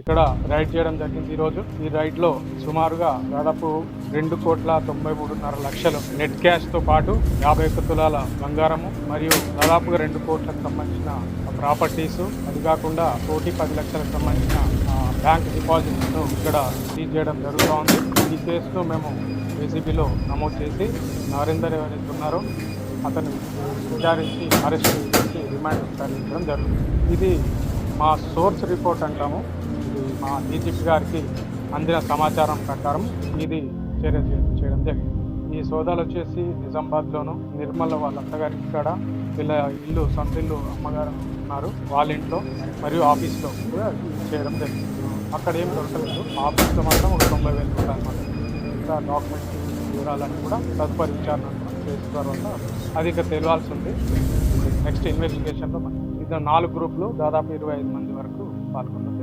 ఇక్కడ రైడ్ చేయడం జరిగింది. ఈ రైడ్ లో సుమారుగా దాదాపు 2,93,500,00,000 నెట్ క్యాష్ తో పాటు 51 తులాల బంగారము మరియు దాదాపుగా 2 కోట్లకు సంబంధించిన ప్రాపర్టీస్, అది కాకుండా 1,10,00,000కు సంబంధించిన బ్యాంక్ డిపాజిట్స్ ను ఇక్కడ సీజ్ చేయడం జరుగుతోంది. ఈ కేసును మేము ఏసీబీలో నమోదు చేసి నరేందర్ ఎవరైతే ఉన్నారో అతను విచారించి అరెస్ట్ చేసి రిమాండ్ తరలించడం జరుగుతుంది. ఇది మా సోర్స్ రిపోర్ట్ అంటాము. ఇది మా డీజీపీ గారికి అందిన సమాచారం ప్రకారం ఇది చర్య చేయడం జరిగింది. ఈ సోదాలు వచ్చేసి నిజామాబాద్లోను, నిర్మల్ వాళ్ళ అత్తగారి ఇక్కడ, వీళ్ళ ఇల్లు, సొంత ఇల్లు అమ్మగారు ఉన్నారు వాళ్ళ ఇంట్లో, మరియు ఆఫీస్లో కూడా చేయడం జరిగింది. అక్కడ ఏం దొరకలేదు. ఆఫీస్లో మాత్రం ఒక 90,000 రూపాయలు మాత్రం. ఇంకా డాక్యుమెంట్ వివరాలన్నీ కూడా తదుపరి విచారణ చేసిన తర్వాత అది ఇంకా తెలియాల్సి ఉంది. నెక్స్ట్ ఇన్వెస్టిగేషన్లో ఇది 4 గ్రూపులు దాదాపు 25 మంది వరకు పాల్గొన్నారు.